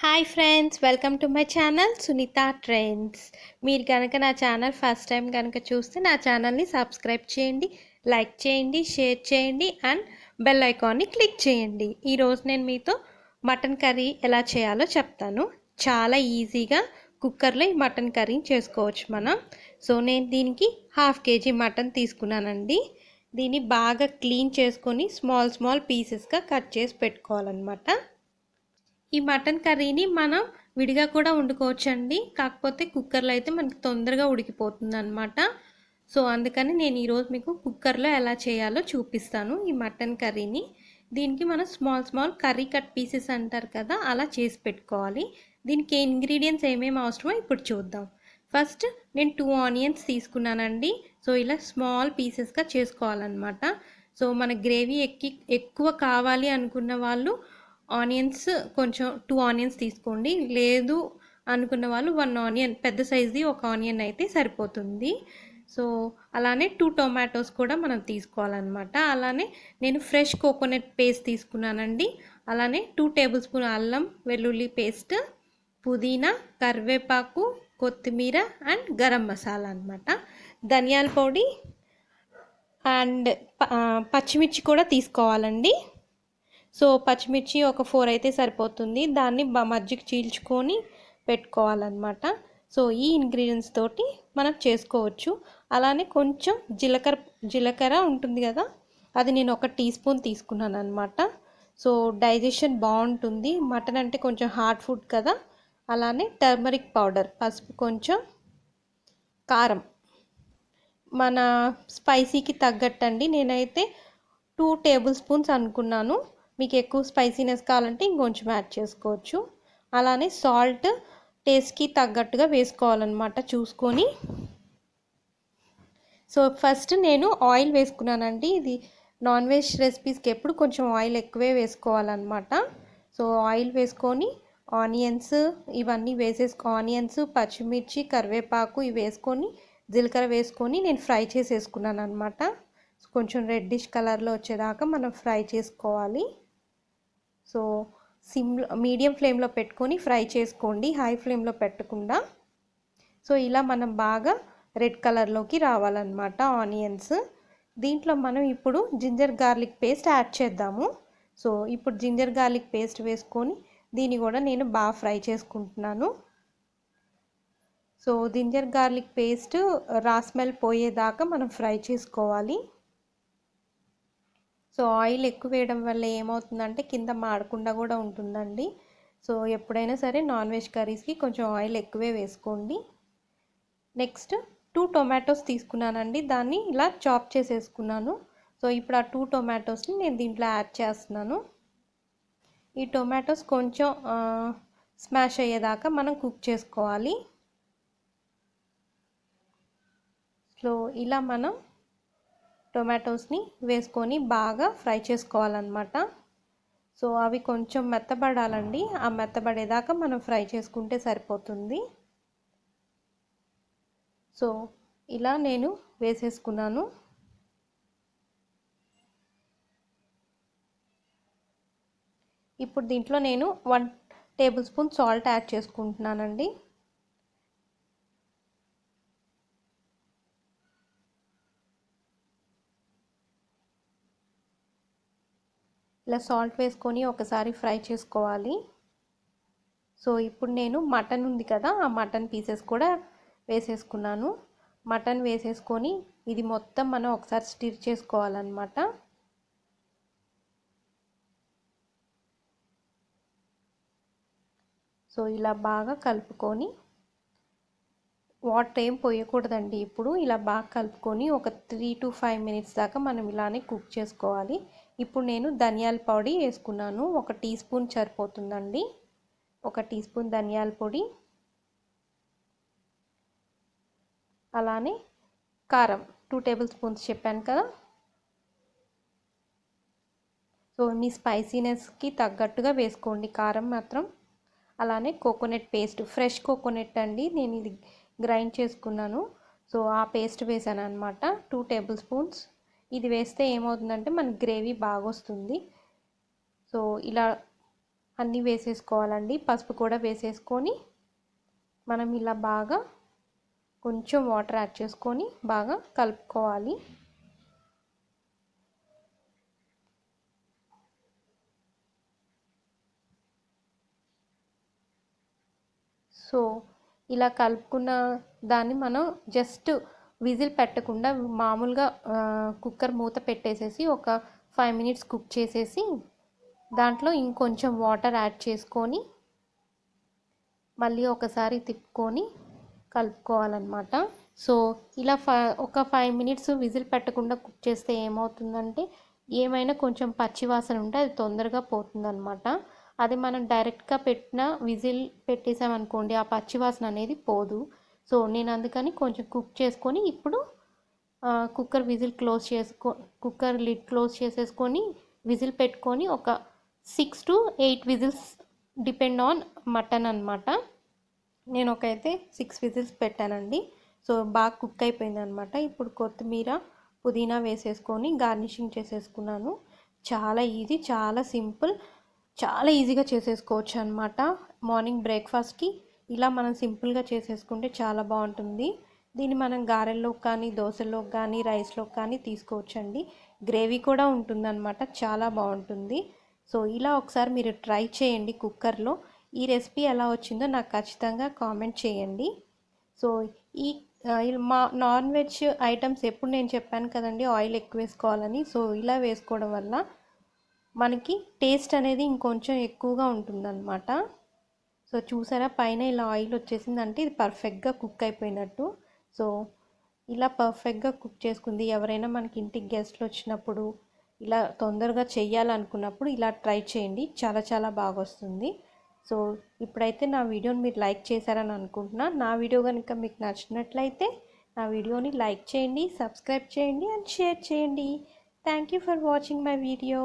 Hi friends, welcome to my channel Sunitha trends. మీరు కనుక నా ఛానల్ ఫస్ట్ టైం కనుక చూస్తే నా ఛానల్ని సబ్స్క్రైబ్ చేయండి, లైక్ చేయండి, షేర్ చేయండి అండ్ బెల్ ఐకాన్ని క్లిక్ చేయండి. ఈరోజు నేను మీతో మటన్ కర్రీ ఎలా చేయాలో చెప్తాను. చాలా ఈజీగా కుక్కర్లో ఈ మటన్ కర్రీని చేసుకోవచ్చు మనం. సో నేను దీనికి 1/2 kg మటన్ తీసుకున్నానండి. దీన్ని బాగా క్లీన్ చేసుకొని స్మాల్ పీసెస్గా కట్ చేసి పెట్టుకోవాలన్నమాట. ఈ మటన్ కర్రీని మనం విడిగా కూడా వండుకోవచ్చండి. కాకపోతే కుక్కర్లో అయితే మనకి తొందరగా ఉడికిపోతుంది అనమాట. సో అందుకని నేను ఈరోజు మీకు కుక్కర్లో ఎలా చేయాలో చూపిస్తాను ఈ మటన్ కర్రీని. దీనికి మనం స్మాల్ కర్రీ కట్ పీసెస్ అంటారు కదా, అలా చేసి పెట్టుకోవాలి. దీనికి ఇంగ్రీడియంట్స్ ఏమేమి అవసరమో ఇప్పుడు చూద్దాం. ఫస్ట్ నేను 2 ఆనియన్స్ తీసుకున్నానండి. సో ఇలా స్మాల్ పీసెస్గా చేసుకోవాలన్నమాట. సో మన గ్రేవీ ఎక్కువ కావాలి అనుకున్న వాళ్ళు ఆనియన్స్ కొంచెం 2 ఆనియన్స్ తీసుకోండి. లేదు అనుకున్న వాళ్ళు 1 ఆనియన్, పెద్ద సైజ్ది ఒక ఆనియన్ అయితే సరిపోతుంది. సో అలానే 2 టొమాటోస్ కూడా మనం తీసుకోవాలన్నమాట. అలానే నేను ఫ్రెష్ కోకోనట్ పేస్ట్ తీసుకున్నానండి. అలానే 2 టేబుల్ స్పూన్ అల్లం వెల్లుల్లి పేస్ట్, పుదీనా, కరివేపాకు, కొత్తిమీర అండ్ గరం మసాలా అన్నమాట. ధనియాల పొడి అండ్ పచ్చిమిర్చి కూడా తీసుకోవాలండి. సో పచ్చిమిర్చి ఒక 4 అయితే సరిపోతుంది. దాన్ని మధ్యకి చీల్చుకొని పెట్టుకోవాలన్నమాట. సో ఈ ఇంగ్రీడియంట్స్ తోటి మనం చేసుకోవచ్చు. అలానే కొంచెం జీలకర్ర ఉంటుంది కదా, అది నేను 1 టీ స్పూన్ తీసుకున్నాను అనమాట. సో డైజెషన్ బాగుంటుంది. మటన్ అంటే కొంచెం హార్డ్ ఫుడ్ కదా. అలానే టర్మరిక్ పౌడర్, పసుపు, కొంచెం కారం మన స్పైసీకి తగ్గట్టండి. నేనైతే 2 టేబుల్ స్పూన్స్ అనుకున్నాను. మీకు ఎక్కువ స్పైసీనెస్ కావాలంటే ఇంకొంచెం యాడ్ చేసుకోవచ్చు. అలానే సాల్ట్ టేస్ట్కి తగ్గట్టుగా వేసుకోవాలన్నమాట చూసుకొని. సో ఫస్ట్ నేను ఆయిల్ వేసుకున్నానండి. ఇది నాన్ వెజ్ రెసిపీస్కి ఎప్పుడు కొంచెం ఆయిల్ ఎక్కువే వేసుకోవాలన్నమాట. సో ఆయిల్ వేసుకొని ఆనియన్స్ ఇవన్నీ ఆనియన్స్, పచ్చిమిర్చి, కరివేపాకు ఇవి వేసుకొని, జీలకర్ర వేసుకొని నేను ఫ్రై చేసేసుకున్నాను అనమాట. కొంచెం రెడ్డిష్ కలర్లో వచ్చేదాకా మనం ఫ్రై చేసుకోవాలి. సో మీడియం ఫ్లేమ్లో పెట్టుకొని ఫ్రై చేసుకోండి, హై ఫ్లేమ్లో పెట్టకుండా. సో ఇలా మనం బాగా రెడ్ కలర్లోకి రావాలన్నమాట ఆనియన్స్. దీంట్లో మనం ఇప్పుడు జింజర్ గార్లిక్ పేస్ట్ యాడ్ చేద్దాము. సో ఇప్పుడు జింజర్ గార్లిక్ పేస్ట్ వేసుకొని దీన్ని కూడా నేను బాగా ఫ్రై చేసుకుంటున్నాను. సో జింజర్ గార్లిక్ పేస్ట్ రా స్మెల్ పోయేదాకా మనం ఫ్రై చేసుకోవాలి. సో ఆయిల్ ఎక్కువ వేయడం వల్ల ఏమవుతుందంటే కింద మాడకుండా కూడా ఉంటుందండి. సో ఎప్పుడైనా సరే నాన్ వెజ్ కర్రీస్కి కొంచెం ఆయిల్ ఎక్కువే వేసుకోండి. నెక్స్ట్ 2 టొమాటోస్ తీసుకున్నానండి. దాన్ని ఇలా చాప్ చేసేసుకున్నాను. సో ఇప్పుడు ఆ 2 టొమాటోస్ని నేను దీంట్లో యాడ్ చేస్తున్నాను. ఈ టొమాటోస్ కొంచెం స్మాష్ అయ్యేదాకా మనం కుక్ చేసుకోవాలి. సో ఇలా మనం టొమాటోస్ని వేసుకొని బాగా ఫ్రై చేసుకోవాలన్నమాట. సో అవి కొంచెం మెత్తబడాలండి. ఆ మెత్తబడేదాకా మనం ఫ్రై చేసుకుంటే సరిపోతుంది. సో ఇలా నేను వేసేసుకున్నాను. ఇప్పుడు దీంట్లో నేను 1 టేబుల్ స్పూన్ సాల్ట్ యాడ్ చేసుకుంటున్నానండి. ఇలా సాల్ట్ వేసుకొని ఒకసారి ఫ్రై చేసుకోవాలి. సో ఇప్పుడు నేను మటన్ ఉంది కదా, ఆ మటన్ పీసెస్ కూడా వేసేసుకున్నాను. మటన్ వేసేసుకొని ఇది మొత్తం మనం ఒకసారి స్టిర్ చేసుకోవాలన్నమాట. సో ఇలా బాగా కలుపుకొని, వాటర్ ఏం పోయకూడదండి. ఇప్పుడు ఇలా బాగా కలుపుకొని ఒక 3 to 5 మినిట్స్ దాకా మనం ఇలానే కుక్ చేసుకోవాలి. ఇప్పుడు నేను ధనియాల పొడి వేసుకున్నాను. 1 టీ స్పూన్ సరిపోతుందండి. 1 టీ స్పూన్ ధనియాల పొడి. అలానే కారం 2 టేబుల్ స్పూన్స్ చెప్పాను కదా. సో మీ స్పైసీనెస్కి తగ్గట్టుగా వేసుకోండి కారం మాత్రం. అలానే కోకోనట్ పేస్ట్, ఫ్రెష్ కోకోనట్ అండి, నేను ఇది గ్రైండ్ చేసుకున్నాను. సో ఆ పేస్ట్ వేసాను అనమాట, 2 టేబుల్ స్పూన్స్. ఇది వేస్తే ఏమవుతుందంటే మన గ్రేవీ బాగా వస్తుంది. సో ఇలా అన్నీ వేసేసుకోవాలండి. పసుపు కూడా వేసేసుకొని మనం ఇలా బాగా కొంచెం వాటర్ యాడ్ చేసుకొని బాగా కలుపుకోవాలి. సో ఇలా కలుపుకున్న దాన్ని మనం జస్ట్ విజిల్ పెట్టకుండా మామూలుగా కుక్కర్ మూత పెట్టేసేసి ఒక 5 మినిట్స్ కుక్ చేసేసి దాంట్లో ఇంకొంచెం వాటర్ యాడ్ చేసుకొని మళ్ళీ ఒకసారి తిప్పుకొని కలుపుకోవాలన్నమాట. సో ఇలా ఒక 5 మినిట్స్ విజిల్ పెట్టకుండా కుక్ చేస్తే ఏమవుతుందంటే ఏమైనా కొంచెం పచ్చివాసన ఉంటే అది తొందరగా పోతుందన్నమాట. అది మనం డైరెక్ట్గా పెట్టిన విజిల్ పెట్టేసామనుకోండి ఆ పచ్చివాసన అనేది పోదు. సో నేను అందుకని కొంచెం కుక్ చేసుకొని ఇప్పుడు కుక్కర్ లిడ్ క్లోజ్ చేసేసుకొని విజిల్ పెట్టుకొని ఒక 6 to 8 whistles depend on mutton అనమాట. నేను ఒకైతే 6 విజిల్స్ పెట్టానండి. సో బాగా కుక్ అయిపోయింది అనమాట. ఇప్పుడు కొత్తిమీర పుదీనా వేసేసుకొని గార్నిషింగ్ చేసేసుకున్నాను. చాలా ఈజీ, చాలా సింపుల్, చాలా ఈజీగా చేసేసుకోవచ్చు అనమాట. మార్నింగ్ బ్రేక్ఫాస్ట్కి ఇలా మనం సింపుల్గా చేసేసుకుంటే చాలా బాగుంటుంది. దీన్ని మనం గారెల్లో కానీ దోశల్లో కానీ రైస్లో కానీ తీసుకోవచ్చండి. గ్రేవీ కూడా ఉంటుందన్నమాట, చాలా బాగుంటుంది. సో ఇలా ఒకసారి మీరు ట్రై చేయండి కుక్కర్లో. ఈ రెసిపీ ఎలా వచ్చిందో నాకు ఖచ్చితంగా కామెంట్ చేయండి. సో ఈ మా నాన్ వెజ్ ఐటమ్స్ ఎప్పుడు నేను చెప్పాను కదండి ఆయిల్ ఎక్కువ వేసుకోవాలని. సో ఇలా వేసుకోవడం వల్ల మనకి టేస్ట్ అనేది ఇంకొంచెం ఎక్కువగా ఉంటుందన్నమాట. సో చూసారా పైన ఇలా ఆయిల్ వచ్చేసిందంటే ఇది పర్ఫెక్ట్గా కుక్ అయిపోయినట్టు. సో ఇలా పర్ఫెక్ట్గా కుక్ చేసుకుంది. ఎవరైనా మనకి ఇంటికి గెస్ట్లు వచ్చినప్పుడు ఇలా తొందరగా చెయ్యాలనుకున్నప్పుడు ఇలా ట్రై చేయండి, చాలా చాలా బాగా వస్తుంది. సో ఇప్పుడైతే నా వీడియోని మీరు లైక్ చేశారని అనుకుంటున్నా. నా వీడియో కనుక మీకు నచ్చినట్లయితే నా వీడియోని లైక్ చేయండి, సబ్స్క్రైబ్ చేయండి అండ్ షేర్ చేయండి. Thank you for watching my video.